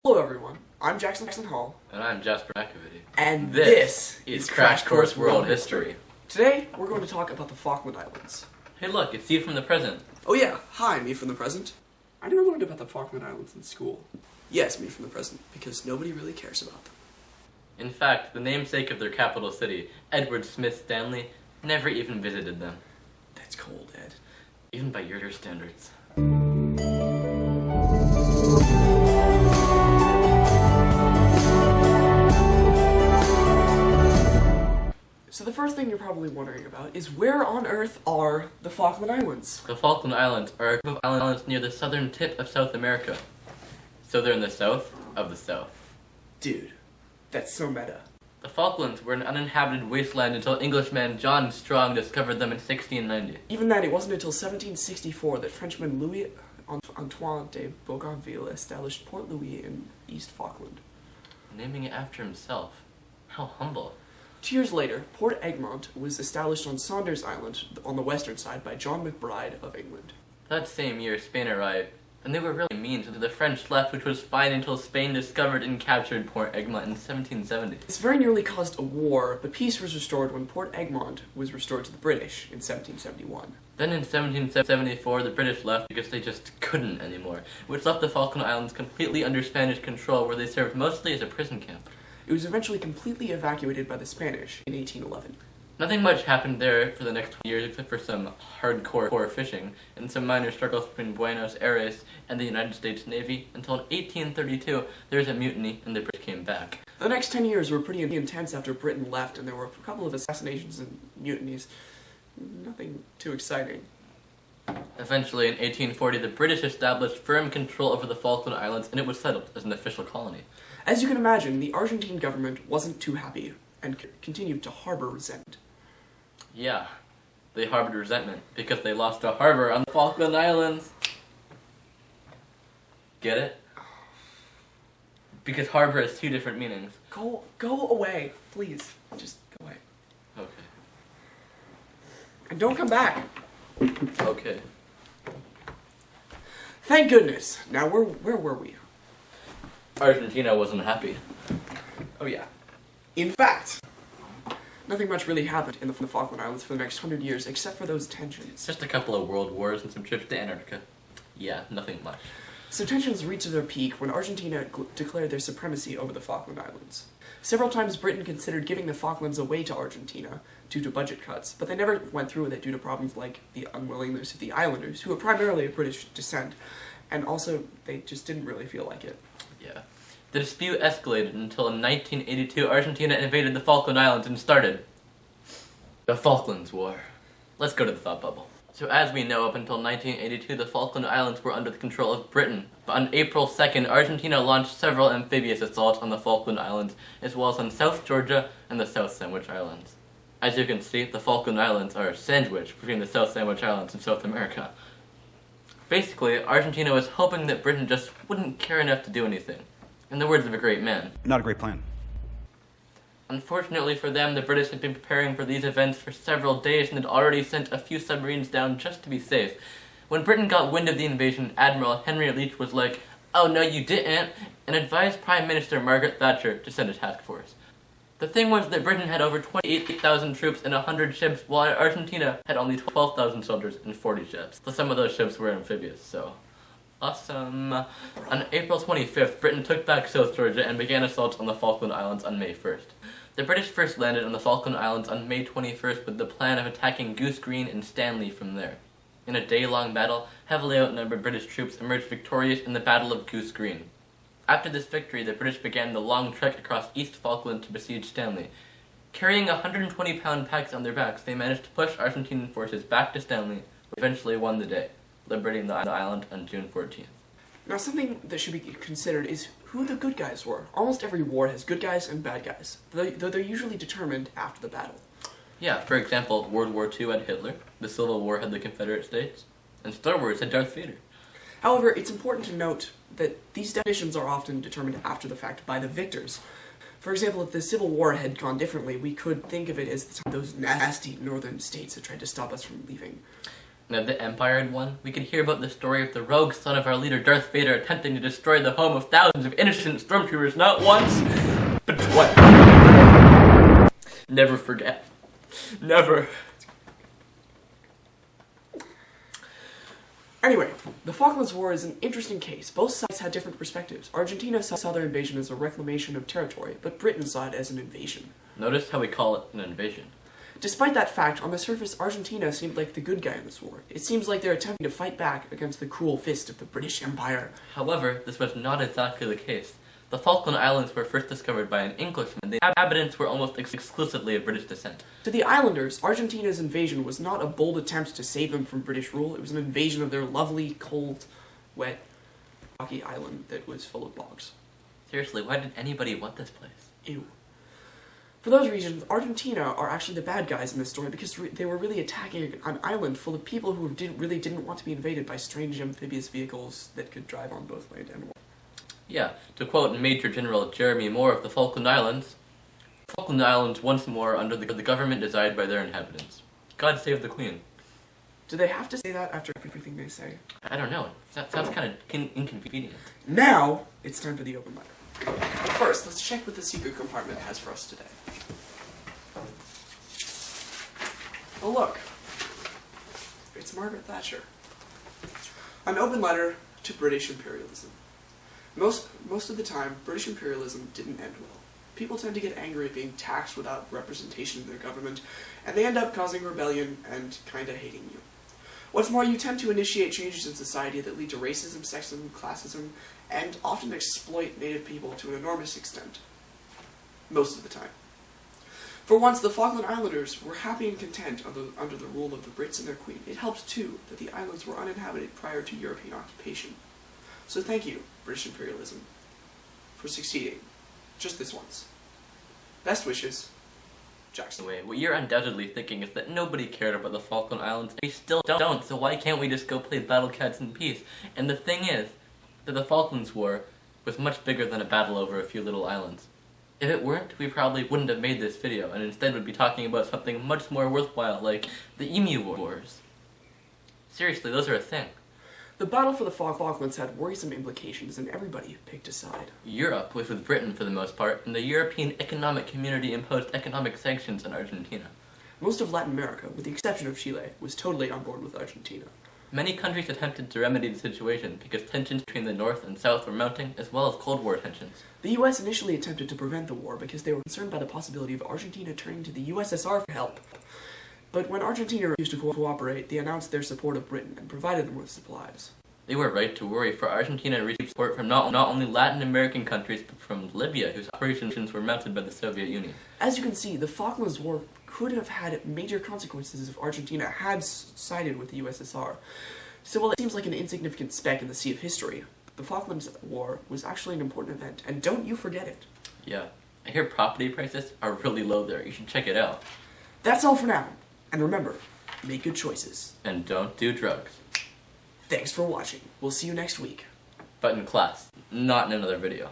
Hello everyone, I'm Jackson Hall. And I'm Jasper McAvity. And this is Crash Course World History. Today, we're going to talk about the Falkland Islands. Hey look, it's you from the present. Oh yeah, hi, me from the present. I never learned about the Falkland Islands in school. Yes, me from the present, because nobody really cares about them. In fact, the namesake of their capital city, Edward Smith Stanley, never even visited them. That's cold, Ed. Even by your standards. So the first thing you're probably wondering about is where on earth are the Falkland Islands? The Falkland Islands are a group of islands near the southern tip of South America. So they're in the south of the south. Dude, that's so meta. The Falklands were an uninhabited wasteland until Englishman John Strong discovered them in 1690. Even then, it wasn't until 1764 that Frenchman Louis Antoine de Bougainville established Port Louis in East Falkland. Naming it after himself. How humble. 2 years later, Port Egmont was established on Saunders Island on the western side by John McBride of England. That same year, Spain arrived, and they were really mean, so the French left, which was fine until Spain discovered and captured Port Egmont in 1770. This very nearly caused a war, but peace was restored when Port Egmont was restored to the British in 1771. Then in 1774, the British left because they just couldn't anymore, which left the Falkland Islands completely under Spanish control, where they served mostly as a prison camp. It was eventually completely evacuated by the Spanish in 1811. Nothing much happened there for the next 20 years except for some hardcore fishing and some minor struggles between Buenos Aires and the United States Navy until in 1832 there was a mutiny and the British came back. The next 10 years were pretty intense after Britain left, and there were a couple of assassinations and mutinies. Nothing too exciting. Eventually, in 1840, the British established firm control over the Falkland Islands and it was settled as an official colony. As you can imagine, the Argentine government wasn't too happy and continued to harbor resentment. Yeah, they harbored resentment because they lost a harbor on the Falkland Islands. Get it? Because harbor has two different meanings. Go away, please. Just go away. Okay. And don't come back. Okay. Thank goodness. Now, where were we? Argentina wasn't happy. Oh yeah. In fact, nothing much really happened in the Falkland Islands for the next 100 years except for those tensions. Just a couple of world wars and some trips to Antarctica. Yeah, nothing much. So tensions reached their peak when Argentina declared their supremacy over the Falkland Islands. Several times Britain considered giving the Falklands away to Argentina due to budget cuts, but they never went through with it due to problems like the unwillingness of the islanders, who were primarily of British descent, and also they just didn't really feel like it. Yeah. The dispute escalated until in 1982 Argentina invaded the Falkland Islands and started the Falklands War. Let's go to the thought bubble. So as we know, up until 1982, the Falkland Islands were under the control of Britain. But on April 2nd, Argentina launched several amphibious assaults on the Falkland Islands, as well as on South Georgia and the South Sandwich Islands. As you can see, the Falkland Islands are a sandwich between the South Sandwich Islands and South America. Basically, Argentina was hoping that Britain just wouldn't care enough to do anything. In the words of a great man. Not a great plan. Unfortunately for them, the British had been preparing for these events for several days and had already sent a few submarines down just to be safe. When Britain got wind of the invasion, Admiral Henry Leach was like, "Oh no you didn't," and advised Prime Minister Margaret Thatcher to send a task force. The thing was that Britain had over 28,000 troops and 100 ships, while Argentina had only 12,000 soldiers and 40 ships. So some of those ships were amphibious, so awesome. On April 25th, Britain took back South Georgia and began assaults on the Falkland Islands on May 1st. The British first landed on the Falkland Islands on May 21st with the plan of attacking Goose Green and Stanley from there. In a day-long battle, heavily outnumbered British troops emerged victorious in the Battle of Goose Green. After this victory, the British began the long trek across East Falkland to besiege Stanley. Carrying 120-pound packs on their backs, they managed to push Argentine forces back to Stanley, which eventually won the day, liberating the island on June 14th. Now, something that should be considered is who the good guys were. Almost every war has good guys and bad guys, though they're usually determined after the battle. Yeah, for example, World War II had Hitler, the Civil War had the Confederate States, and Star Wars had Darth Vader. However, it's important to note that these definitions are often determined after the fact by the victors. For example, if the Civil War had gone differently, we could think of it as those nasty northern states that tried to stop us from leaving. And if the Empire had won, we could hear about the story of the rogue son of our leader Darth Vader attempting to destroy the home of thousands of innocent stormtroopers not once, but twice. Never forget. Never. Anyway, the Falklands War is an interesting case. Both sides had different perspectives. Argentina saw their invasion as a reclamation of territory, but Britain saw it as an invasion. Notice how we call it an invasion. Despite that fact, on the surface, Argentina seemed like the good guy in this war. It seems like they're attempting to fight back against the cruel fist of the British Empire. However, this was not exactly the case. The Falkland Islands were first discovered by an Englishman. The inhabitants were almost exclusively of British descent. To the islanders, Argentina's invasion was not a bold attempt to save them from British rule. It was an invasion of their lovely, cold, wet, rocky island that was full of bogs. Seriously, why did anybody want this place? Ew. For those reasons, Argentina are actually the bad guys in this story because they were really attacking an island full of people who really didn't want to be invaded by strange amphibious vehicles that could drive on both land and water. Yeah, to quote Major General Jeremy Moore of the Falkland Islands, Falkland Islands once more under the government desired by their inhabitants. God save the Queen. Do they have to say that after everything they say? I don't know. That sounds kind of inconvenient. Now, it's time for the open letter. But first, let's check what the secret compartment has for us today. Oh look, it's Margaret Thatcher. An open letter to British imperialism. Most of the time, British imperialism didn't end well. People tend to get angry at being taxed without representation in their government, and they end up causing rebellion and kinda hating you. What's more, you tend to initiate changes in society that lead to racism, sexism, classism, and often exploit native people to an enormous extent. Most of the time. For once, the Falkland Islanders were happy and content under the rule of the Brits and their queen. It helped, too, that the islands were uninhabited prior to European occupation. So thank you, British imperialism, for succeeding. Just this once. Best wishes, Jackson. Anyway, what you're undoubtedly thinking is that nobody cared about the Falkland Islands. We still don't, so why can't we just go play Battle Cats in peace? And the thing is, that the Falklands War was much bigger than a battle over a few little islands. If it weren't, we probably wouldn't have made this video, and instead would be talking about something much more worthwhile, like the Emu Wars. Seriously, those are a thing. The battle for the Falklands had worrisome implications, and everybody picked a side. Europe was with Britain for the most part, and the European Economic Community imposed economic sanctions on Argentina. Most of Latin America, with the exception of Chile, was totally on board with Argentina. Many countries attempted to remedy the situation because tensions between the North and South were mounting, as well as Cold War tensions. The US initially attempted to prevent the war because they were concerned by the possibility of Argentina turning to the USSR for help. But when Argentina refused to cooperate, they announced their support of Britain and provided them with supplies. They were right to worry, for Argentina received support from not only Latin American countries, but from Libya, whose operations were mounted by the Soviet Union. As you can see, the Falklands War could have had major consequences if Argentina had sided with the USSR. So while it seems like an insignificant speck in the sea of history, the Falklands War was actually an important event, and don't you forget it. Yeah. I hear property prices are really low there. You should check it out. That's all for now. And remember, make good choices. And don't do drugs. Thanks for watching. We'll see you next week. But in class, not in another video.